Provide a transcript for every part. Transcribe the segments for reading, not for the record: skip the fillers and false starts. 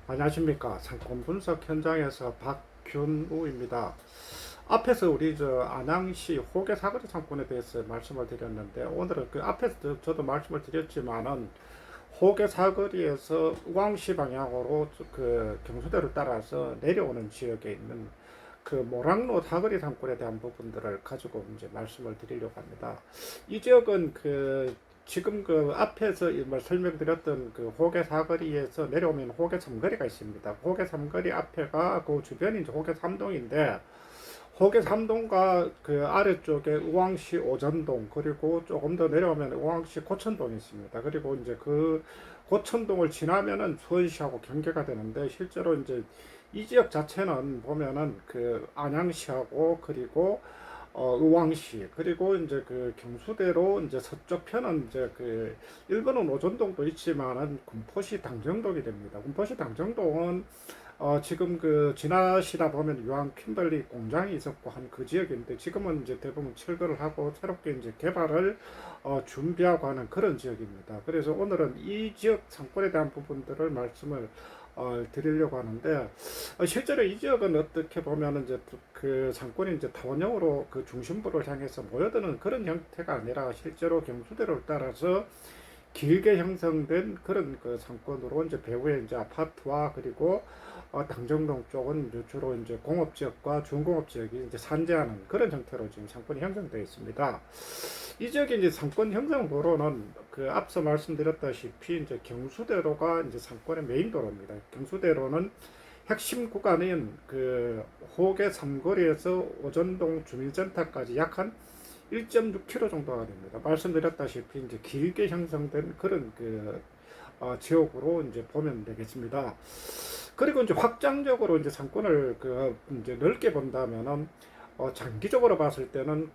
안녕하십니까. 상권 분석 현장에서 박균우입니다. 앞에서 우리 안양시 호계 사거리 상권에 대해서 말씀을 드렸는데, 오늘은 그 앞에서 저도 말씀을 드렸지만은 호계 사거리에서 우왕시 방향으로 그 경수대를 따라서 내려오는 지역에 있는 그 모락로 사거리 상권에 대한 부분들을 가지고 이제 말씀을 드리려고 합니다. 이 지역은 지금 그 앞에서 설명드렸던 그 호계 사거리에서 내려오면 호계 삼거리가 있습니다. 호계 삼거리 앞에가 그 주변이 이제 호계 삼동인데, 호계 삼동과 그 아래쪽에 우왕시 오전동, 그리고 조금 더 내려오면 우왕시 고천동이 있습니다. 그리고 이제 그 고천동을 지나면은 수원시하고 경계가 되는데, 실제로 이제 이 지역 자체는 보면은 그 안양시하고, 그리고 의왕시, 그리고 이제 그 경수대로 이제 서쪽 편은 이제 그 일본은 오전동도 있지만은 군포시 당정동이 됩니다. 군포시 당정동은 지금 그 지나시다 보면 유황 킴벌리 공장이 있었고 한 그 지역인데, 지금은 이제 대부분 철거를 하고 새롭게 이제 개발을 준비하고 하는 그런 지역입니다. 그래서 오늘은 이 지역 상권에 대한 부분들을 말씀을 드리려고 하는데, 실제로 이 지역은 어떻게 보면 이제 그 상권이 이제 타원형으로 그 중심부를 향해서 모여드는 그런 형태가 아니라, 실제로 경수대로를 따라서 길게 형성된 그런 그 상권으로 이제 배후에 이제 아파트와, 그리고 당정동 쪽은 이제 주로 이제 공업지역과 중공업지역이 이제 산재하는 그런 형태로 지금 상권이 형성되어 있습니다. 이 지역의 이제 상권 형성 도로는 그 앞서 말씀드렸다시피 이제 경수대로가 이제 상권의 메인 도로입니다. 경수대로는 핵심 구간인 그 호계 삼거리에서 오전동 주민센터까지 약 한 1.6km 정도가 됩니다. 말씀드렸다시피 이제 길게 형성된 그런 지역으로 이제 보면 되겠습니다. 그리고 이제 확장적으로 이제 상권을 이제 넓게 본다면은 장기적으로 봤을 때는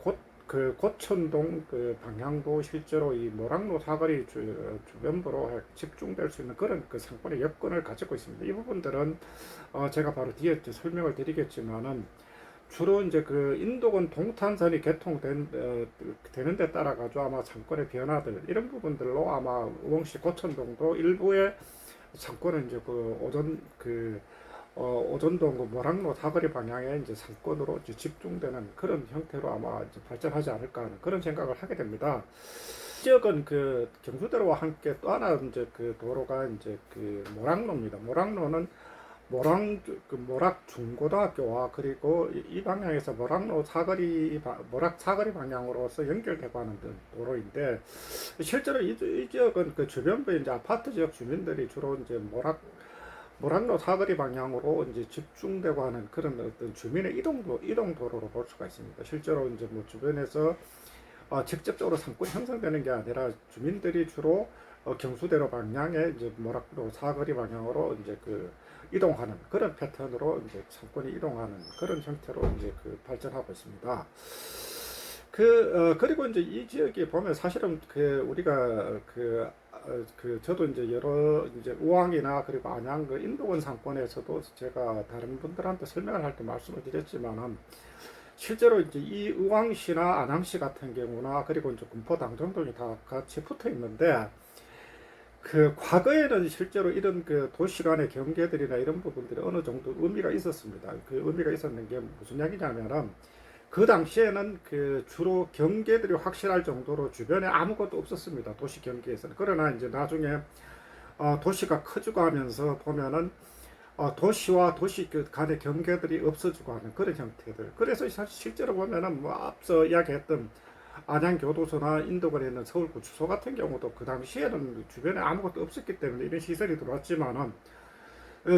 그 고천동 그 방향도 실제로 이 모락로 사거리 주변부로 집중될 수 있는 그런 그 상권의 여건을 가지고 있습니다. 이 부분들은 제가 바로 뒤에 설명을 드리겠지만은, 주로 이제 그 인도권 동탄선이 되는 데 따라 가지고 아마 상권의 변화들, 이런 부분들로 아마 우엉시 고천동도 일부의 상권은 이제 오전동 그 모락로 사거리 방향의 이제 상권으로 이제 집중되는 그런 형태로 아마 이제 발전하지 않을까 하는 그런 생각을 하게 됩니다. 지역은 그 경수대로와 함께 또 하나 이제 그 도로가 이제 그 모락로입니다. 모락로는 모락 중고등학교와, 그리고 이 방향에서 모락 사거리 방향으로서 연결되고 하는 도로인데, 실제로 이 지역은 그 주변부에 이제 아파트 지역 주민들이 주로 이제 모락로 사거리 방향으로 이제 집중되고 하는 그런 어떤 주민의 이동 도로로 볼 수가 있습니다. 실제로 이제 뭐 주변에서 직접적으로 상권이 형성되는 게 아니라, 주민들이 주로 경수대로 방향에 이제 모락로 사거리 방향으로 이제 이동하는 그런 패턴으로 이제 상권이 이동하는 그런 형태로 이제 발전하고 있습니다. 그리고 이제 이 지역에 보면 사실은 우리가 저도 이제 여러 이제 우왕이나 그리고 안양 인도권 상권에서도 제가 다른 분들한테 설명을 할 때 말씀을 드렸지만은, 실제로 이제 이 의왕시나 안양시 같은 경우나, 그리고 이제 군포 당정동이 다 같이 붙어 있는데, 과거에는 실제로 이런 도시 간의 경계들이나 이런 부분들이 어느 정도 의미가 있었습니다. 그 의미가 있었는 게 무슨 얘기냐면은, 그 당시에는 주로 경계들이 확실할 정도로 주변에 아무것도 없었습니다. 도시 경계에서는. 그러나 이제 나중에 도시가 커지고 하면서 보면은 도시와 도시 간의 경계들이 없어지고 하는 그런 형태들. 그래서 사실 실제로 보면은 뭐 앞서 이야기했던 안양교도소나 인도권에 있는 서울구치소 같은 경우도 그 당시에는 주변에 아무것도 없었기 때문에 이런 시설이 들어왔지만은,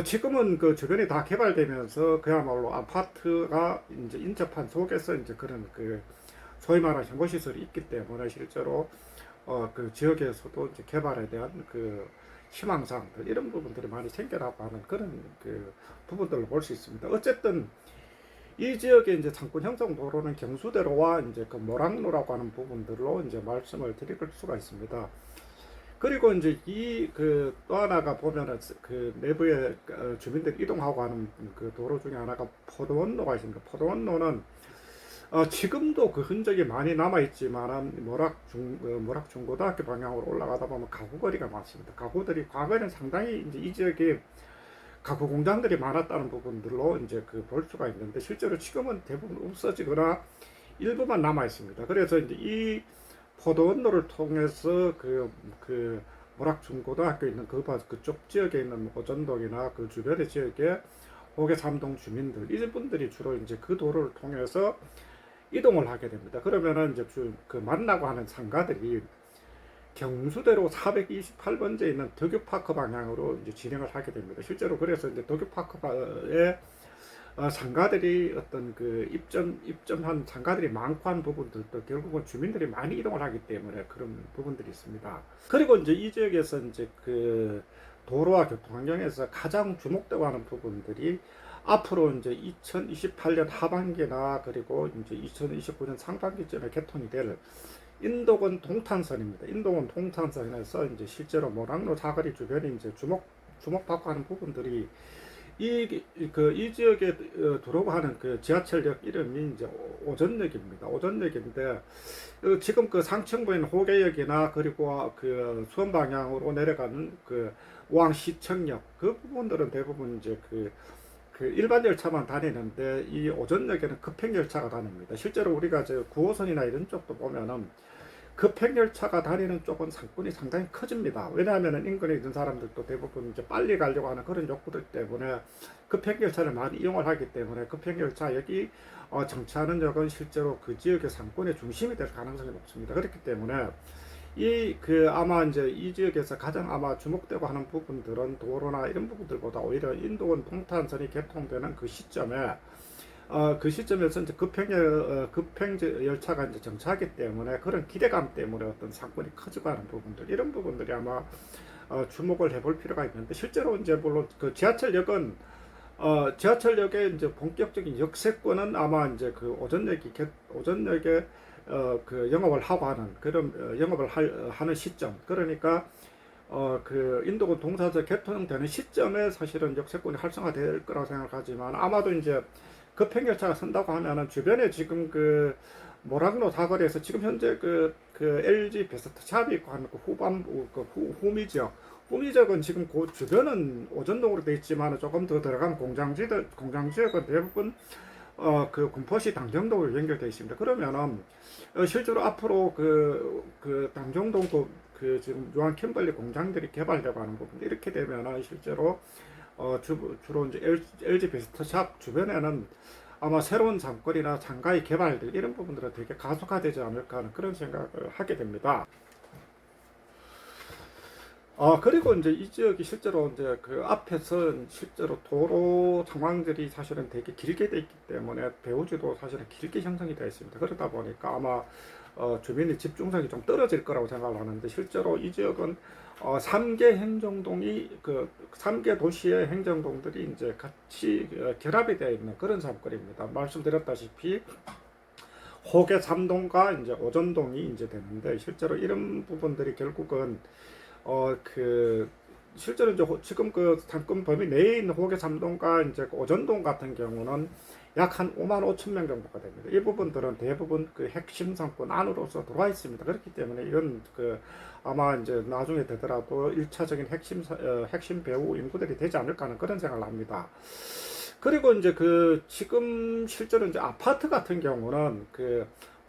지금은 그 주변이 다 개발되면서 그야말로 아파트가 이제 인접한 속에서 이제 그런 소위 말하는 현고시설이 있기 때문에, 실제로 그 지역에서도 이제 개발에 대한 희망사항들, 이런 부분들이 많이 생겨나고 하는 그런 부분들을 볼 수 있습니다. 어쨌든 이 지역의 이제 상권 형성 도로는 경수대로와 이제 모락로라고 하는 부분들로 이제 말씀을 드릴 수가 있습니다. 그리고 이제 또 하나가 보면은 내부에 주민들이 이동하고 하는 도로 중에 하나가 포도원로가 있습니다. 포도원로는 지금도 그 흔적이 많이 남아 있지만, 모락 중고등학교 방향으로 올라가다 보면 가구거리가 많습니다. 가구들이 과거에는 상당히 이제 이 지역에 가구 공장들이 많았다는 부분들로 이제 그 볼 수가 있는데 실제로 지금은 대부분 없어지거나 일부만 남아 있습니다. 그래서 이제 이 포도원로를 통해서 그 모락중고등학교 있는 그쪽 지역에 있는 오전동이나 그 주변의 지역에 호계삼동 주민들 이분들이 주로 이제 그 도로를 통해서 이동을 하게 됩니다. 그러면은 이제 그 만나고 하는 상가들이 경수대로 428번지에 있는 덕유파크 방향으로 이제 진행을 하게 됩니다. 실제로 그래서 이제 덕유파크에 상가들이 어떤 그 입점한 상가들이 많고 한 부분들도 결국은 주민들이 많이 이동을 하기 때문에 그런 부분들이 있습니다. 그리고 이제 이 지역에서 이제 그 도로와 교통 환경에서 가장 주목되고 하는 부분들이 앞으로 이제 2028년 하반기나 그리고 이제 2029년 상반기쯤에 개통이 될 인도권 동탄선입니다. 인도권 동탄선에서 이제 실제로 모락로 사거리 주변에 이제 주목받고 하는 부분들이 이 지역에 들어가는 그 지하철역 이름이 이제 오전역입니다. 오전역인데 지금 그 상층부인 호계역이나 그리고 그 수원 방향으로 내려가는 그 우왕시청역 그 부분들은 대부분 이제 그 일반 열차만 다니는데 이 오전역에는 급행 열차가 다닙니다. 실제로 우리가 이제 9호선이나 이런 쪽도 보면은 급행 열차가 다니는 쪽은 상권이 상당히 커집니다. 왜냐하면 인근에 있는 사람들도 대부분 이제 빨리 가려고 하는 그런 욕구들 때문에 급행 열차를 많이 이용을 하기 때문에 급행 열차 여기 정차하는 역은 실제로 그 지역의 상권의 중심이 될 가능성이 높습니다. 그렇기 때문에 아마 이제 이 지역에서 가장 아마 주목되고 하는 부분들은 도로나 이런 부분들보다 오히려 인도원 동탄선이 개통되는 그 시점에 그 시점에서 이제 급행 열차가 이제 정차하기 때문에 그런 기대감 때문에 어떤 상권이 커지고 하는 부분들 이런 부분들이 아마 주목을 해볼 필요가 있는데 실제로 이제 물론 그 지하철역은 지하철역의 이제 본격적인 역세권은 아마 이제 그 오전역에 그 영업을 하고 하는 그런 영업을 하는 시점 그러니까 그 인도권 동사서 개통되는 시점에 사실은 역세권이 활성화될 거라고 생각하지만 아마도 이제 급행열차가 선다고 하면은 주변에 지금 그 모락로 사거리에서 지금 현재 그 LG 베스트샵이 있고 하는 그 후미지역은 지금 그 주변은 오전동으로 되어 있지만 조금 더 들어간 공장지역은 대부분 그 군포시 당정동으로 연결되어 있습니다. 그러면은 실제로 앞으로 그 당정동 그 지금 유한 캠벌리 공장들이 개발되고 하는 부분 이렇게 되면은 실제로 주로 이제 LG 베스트샵 주변에는 아마 새로운 상권이나 상가의 개발들 이런 부분들은 되게 가속화되지 않을까 하는 그런 생각을 하게 됩니다. 그리고 이제 이 지역이 실제로 이제 그 앞에서 실제로 도로 상황들이 사실은 되게 길게 돼 있기 때문에 배후지도 사실은 길게 형성이 되어 있습니다. 그러다 보니까 아마 주민의 집중성이 좀 떨어질 거라고 생각을 하는데 실제로 이 지역은 3개 행정동이 그 3개 도시의 행정동들이 이제 같이 결합이 되어 있는 그런 상권입니다. 말씀드렸다시피 호계 3동과 이제 오전동이 이제 되는데 실제로 이런 부분들이 결국은 실제로 이제 지금 그 상권 범위 내에 있는 호계 3동과 이제 오전동 같은 경우는 약 한 5만 5천 명 정도가 됩니다. 이 부분들은 대부분 그 핵심 상권 안으로서 들어와 있습니다. 그렇기 때문에 이건 아마 이제 나중에 되더라도 1차적인 핵심 배후 인구들이 되지 않을까 하는 그런 생각을 합니다. 그리고 이제 지금 실제로 이제 아파트 같은 경우는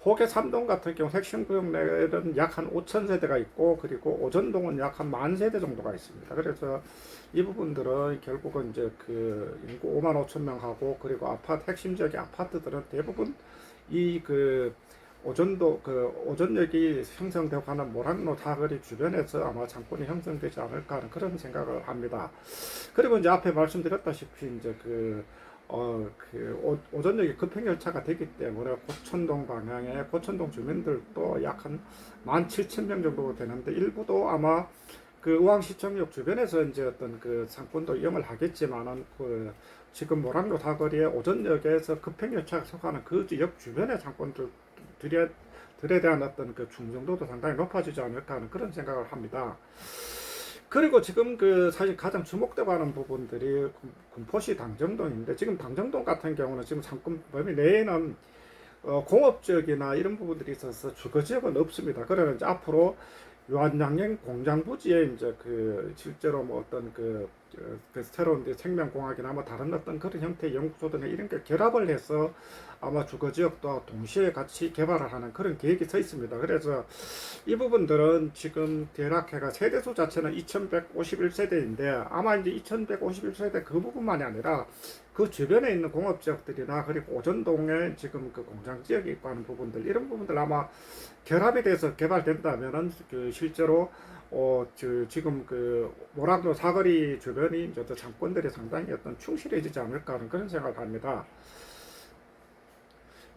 호계 3동 같은 경우 핵심 구역 내에는 약 한 5천 세대가 있고 그리고 오전동은 약 한 10,000세대 정도가 있습니다. 그래서 이 부분들은 결국은 이제 인구 5만 5천 명하고 그리고 핵심 지역의 아파트들은 대부분 오전역이 형성되고 하는 모락로 사거리 주변에서 아마 상권이 형성되지 않을까 하는 그런 생각을 합니다. 그리고 이제 앞에 말씀드렸다시피 이제 오전역이 급행열차가 되기 때문에 고천동 방향에 고천동 주민들도 약 한 17,000명 정도 되는데 일부도 아마 의왕시청역 주변에서 이제 어떤 상권도 이용을 하겠지만은 지금 모락로 사거리에 오전역에서 급행열차가 속하는 그 역 주변의 상권들에 대한 어떤 중정도도 상당히 높아지지 않을까 하는 그런 생각을 합니다. 그리고 지금 사실 가장 주목되고 하는 부분들이 군포시 당정동인데 지금 당정동 같은 경우는 지금 상권 범위 내에는 공업지역이나 이런 부분들이 있어서 주거지역은 없습니다. 그러면 이제 앞으로 유한양행 공장 부지에 이제 실제로 뭐 어떤 그 새로운 생명공학이나 뭐 다른 어떤 그런 형태의 연구소들이나 이런 걸 결합을 해서 아마 주거 지역도 동시에 같이 개발을 하는 그런 계획이 서 있습니다. 그래서 이 부분들은 지금 대략해가 세대수 자체는 2151세대인데 아마 이제 2151세대 그 부분만이 아니라 그 주변에 있는 공업지역들이나 그리고 오전동에 지금 그 공장 지역이 있고 하는 부분들 이런 부분들 아마 결합이 돼서 개발된다면은 그 실제로 지금 그 모락도 사거리 주변이 이제 상권들이 상당히 어떤 충실해지지 않을까 하는 그런 생각을 합니다.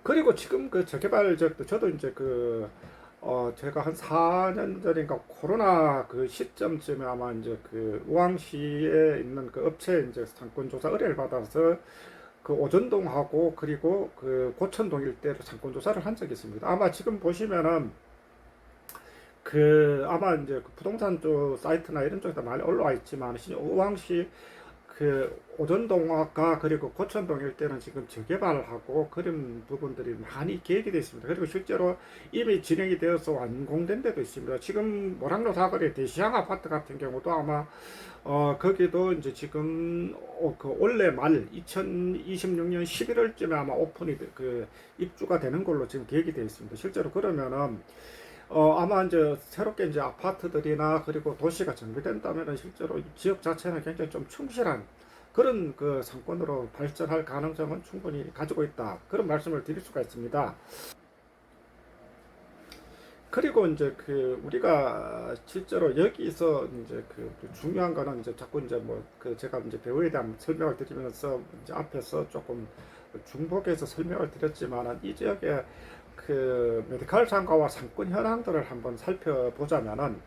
그리고 지금 그 재개발 지역도 저도 이제 제가 한 4년 전인가 코로나 그 시점쯤에 아마 이제 그 우왕시에 있는 그 업체 이제 상권조사 의뢰를 받아서 그 오전동하고 그리고 그 고천동 일대로 상권조사를 한 적이 있습니다. 아마 지금 보시면은 아마 이제 그 부동산 쪽 사이트나 이런 쪽에다 많이 올라와 있지만 우왕시 그 오전동과 그리고 고천동 일대는 지금 재개발을 하고 그런 부분들이 많이 계획이 되어 있습니다. 그리고 실제로 이미 진행이 되어서 완공된 데도 있습니다. 지금 모락로 사거리 대시양 아파트 같은 경우도 아마 거기도 이제 지금 그 올해 말 2026년 11월쯤에 아마 오픈이 입주가 되는 걸로 지금 계획이 되어 있습니다. 실제로 그러면은 아마 이제 새롭게 이제 아파트들이나 그리고 도시가 정비된다면은 실제로 이 지역 자체는 굉장히 좀 충실한 그런 그 상권으로 발전할 가능성은 충분히 가지고 있다. 그런 말씀을 드릴 수가 있습니다. 그리고 이제 우리가 실제로 여기서 이제 중요한 거는 이제 자꾸 이제 제가 이제 배우에 대한 설명을 드리면서 이제 앞에서 조금 중복해서 설명을 드렸지만은 이 지역에 메디칼 상가와 상권 현황들을 한번 살펴보자면은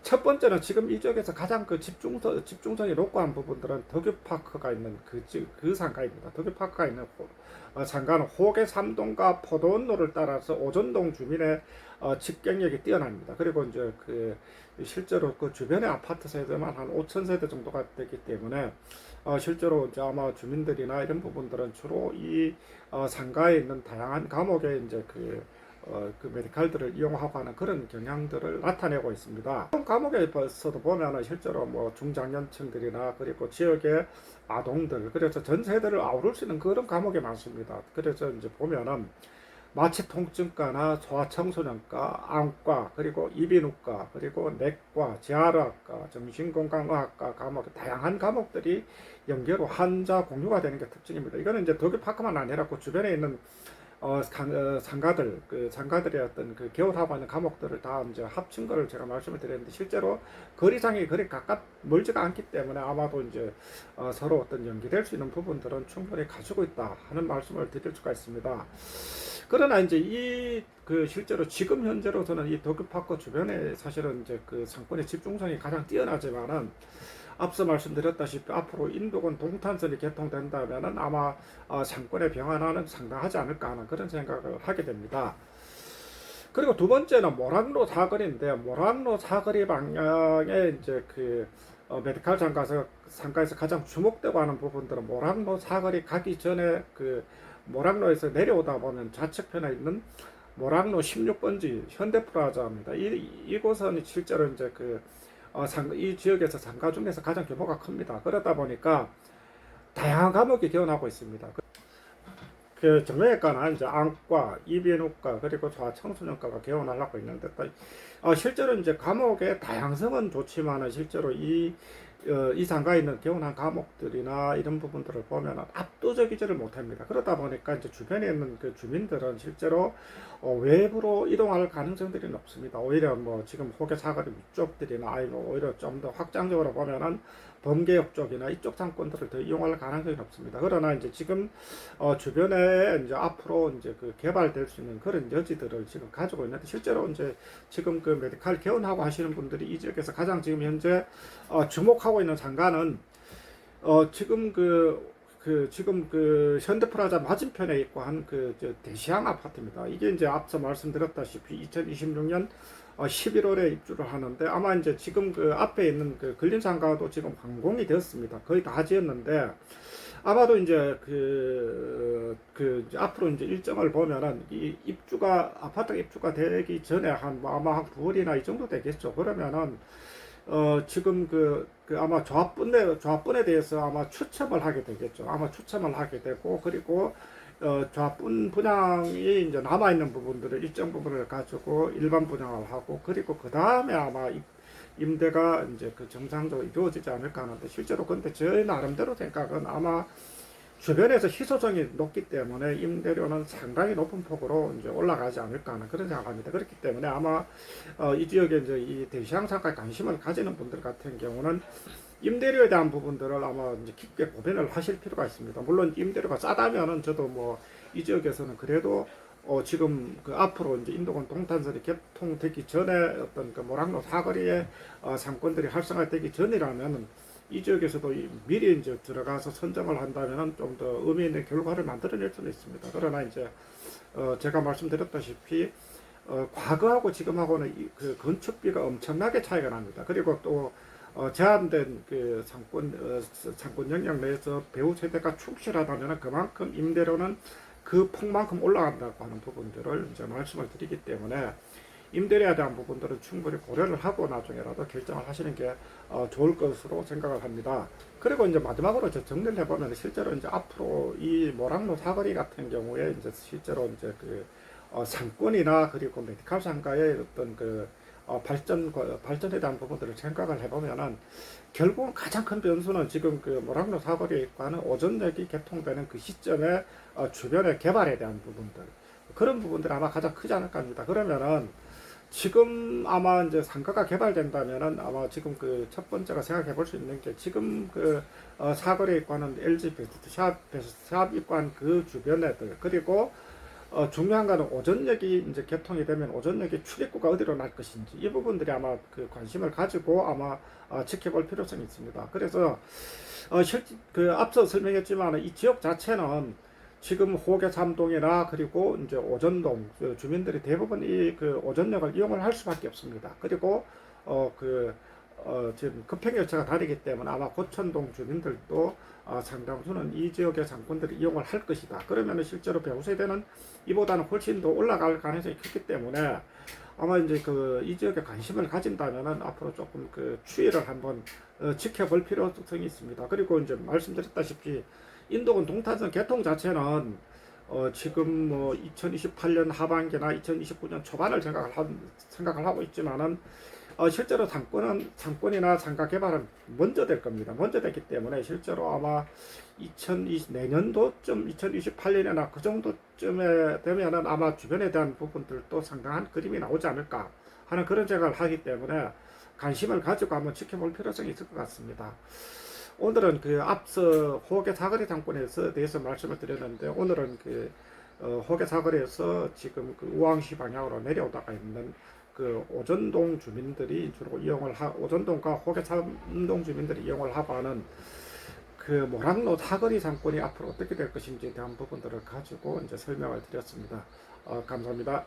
첫 번째는 지금 이 지역에서 가장 집중성이 높고 한 부분들은 덕유파크가 있는 그 상가입니다. 덕유파크가 있는 상가는 호계 삼동과 포도원로를 따라서 오전동 주민의 집경력이 뛰어납니다. 그리고 이제 실제로 그 주변의 아파트 세대만 한 5천 세대 정도가 되기 때문에 실제로 이제 아마 주민들이나 이런 부분들은 주로 이 상가에 있는 다양한 감옥에 이제 메디칼들을 이용하고 하는 그런 경향들을 나타내고 있습니다. 감옥에서도 보면은 실제로 뭐 중장년층들이나 그리고 지역의 아동들, 그래서 전 세대를 아우를 수 있는 그런 감옥이 많습니다. 그래서 이제 보면은 마취통증과나 소아청소년과, 안과, 그리고 이비인후과, 그리고 내과, 재활의학과, 정신건강의학과 감옥, 다양한 과목들이 연계로 환자 공유가 되는 게 특징입니다. 이거는 이제 덕유파크만 아니라 그 주변에 있는 상가들, 상가들의 어떤 개울하고 있는 과목들을 다 이제 합친 거를 제가 말씀을 드렸는데, 실제로 거리상이 그리 멀지가 않기 때문에 아마도 이제 서로 어떤 연계될 수 있는 부분들은 충분히 가지고 있다 하는 말씀을 드릴 수가 있습니다. 그러나 이제 실제로 지금 현재로서는 이 덕유파크 주변에 사실은 이제 상권의 집중성이 가장 뛰어나지만은 앞서 말씀드렸다시피 앞으로 인도권 동탄선이 개통된다면은 아마 상권의 병환화는 상당하지 않을까 하는 그런 생각을 하게 됩니다. 그리고 두 번째는 모락로 사거리인데, 모락로 사거리 방향에 이제 메디칼 상가에서 가장 주목되고 하는 부분들은 모락로 사거리 가기 전에 모락로에서 내려오다 보면 좌측편에 있는 모락로 16번지 현대프라자입니다. 이곳은 실제로 이제 이 지역에서 상가 중에서 가장 규모가 큽니다. 그러다 보니까 다양한 과목이 개원하고 있습니다. 정형외과나 이제 안과, 이비인후과, 그리고 소아청소년과가 개원하려고 있는데, 실제로 이제 과목의 다양성은 좋지만 실제로 이 상가에 있는 개원한 과목들이나 이런 부분들을 보면 압도적이지를 못합니다. 그러다 보니까 이제 주변에 있는 주민들은 실제로 외부로 이동할 가능성들이 높습니다. 오히려 뭐 지금 호계 사거리 위쪽들이나 아니면 오히려 좀 더 확장적으로 보면은 범계역 쪽이나 이쪽 상권들을 더 이용할 가능성이 높습니다. 그러나 이제 지금 주변에 이제 앞으로 이제 개발될 수 있는 그런 여지들을 지금 가지고 있는데, 실제로 이제 지금 메디칼 개원하고 하시는 분들이 이 지역에서 가장 지금 현재 주목하고 있는 상가는 지금 지금 현대프라자 맞은편에 있고 한 대시양 아파트입니다. 이게 이제 앞서 말씀드렸다시피 2026년 11월에 입주를 하는데, 아마 이제 지금 앞에 있는 근린상가도 지금 완공이 되었습니다. 거의 다 지었는데, 아마도 이제 앞으로 이제 일정을 보면은 이 아파트 입주가 되기 전에 아마 한 9월이나 이 정도 되겠죠. 그러면은 지금 아마 조합분에 대해서 아마 추첨을 하게 되겠죠. 아마 추첨을 하게 되고, 그리고 조합분 분양이 이제 남아있는 부분들을 일정 부분을 가지고 일반 분양을 하고, 그리고 그 다음에 아마 임대가 이제 정상적으로 이루어지지 않을까 하는데, 실제로 근데 저희 나름대로 생각은 아마 주변에서 희소성이 높기 때문에 임대료는 상당히 높은 폭으로 이제 올라가지 않을까 하는 그런 생각합니다. 그렇기 때문에 아마 이 지역에 이제 이 대시장 상가에 관심을 가지는 분들 같은 경우는 임대료에 대한 부분들을 아마 이제 깊게 고민을 하실 필요가 있습니다. 물론 임대료가 싸다면은 저도 뭐 이 지역에서는 그래도 지금 앞으로 이제 인도권 동탄선이 개통되기 전에 어떤 모락로 사거리의 상권들이 활성화되기 전이라면 이 지역에서도 미리 이제 들어가서 선점을 한다면 좀 더 의미 있는 결과를 만들어낼 수는 있습니다. 그러나 이제 제가 말씀드렸다시피 과거하고 지금하고는 건축비가 엄청나게 차이가 납니다. 그리고 또 제한된 상권 영역 내에서 배우 세대가 충실하다면 그만큼 임대료는 그 폭만큼 올라간다고 하는 부분들을 이제 말씀을 드리기 때문에 임대료에 대한 부분들은 충분히 고려를 하고 나중에라도 결정을 하시는 게 좋을 것으로 생각을 합니다. 그리고 이제 마지막으로 정리를 해보면 실제로 이제 앞으로 이 모락로 사거리 같은 경우에 이제 실제로 이제 상권이나 그리고 메디칼 상가의 어떤 발전에 대한 부분들을 생각을 해보면은 결국은 가장 큰 변수는 지금 모락로 사거리에 있는 오전역이 개통되는 그 시점에 주변의 개발에 대한 부분들, 그런 부분들이 아마 가장 크지 않을까 합니다. 그러면은 지금 아마 이제 상가가 개발된다면은 아마 지금 첫 번째가 생각해 볼 수 있는 게 지금 사거리에 있는 LG 베스트샵 입구한 그 주변에들, 그리고 중요한 거는 오전역이 이제 개통이 되면 오전역의 출입구가 어디로 날 것인지 이 부분들이 아마 관심을 가지고 아마 지켜볼 필요성이 있습니다. 그래서 앞서 설명했지만 이 지역 자체는 지금 호계 3동이나 그리고 이제 오전동 주민들이 대부분 이 오전역을 이용을 할 수밖에 없습니다. 그리고 지금 급행열차가 다니기 때문에 아마 고천동 주민들도 상당수는 이 지역의 상권들을 이용을 할 것이다. 그러면 실제로 배우 세대는 이보다는 훨씬 더 올라갈 가능성이 크기 때문에 아마 이제 이 지역에 관심을 가진다면은 앞으로 조금 추이를 한번 지켜볼 필요성이 있습니다. 그리고 이제 말씀드렸다시피 인도권 동탄선 개통 자체는 지금 뭐 2028년 하반기나 2029년 초반을 생각을 하고 있지만은 실제로 상권이나 상가 개발은 먼저 될 겁니다. 먼저 됐기 때문에 실제로 아마 내년도쯤 2028년이나 그 정도쯤에 되면은 아마 주변에 대한 부분들도 상당한 그림이 나오지 않을까 하는 그런 생각을 하기 때문에 관심을 가지고 한번 지켜볼 필요성이 있을 것 같습니다. 오늘은 앞서 호계 사거리 상권에서 대해서 말씀을 드렸는데, 오늘은 호계 사거리에서 지금 우왕시 방향으로 내려오다가 있는 오전동 주민들이 주로 오전동과 호계 3동 주민들이 이용을 하고 하는 모락로 사거리 상권이 앞으로 어떻게 될 것인지에 대한 부분들을 가지고 이제 설명을 드렸습니다. 감사합니다.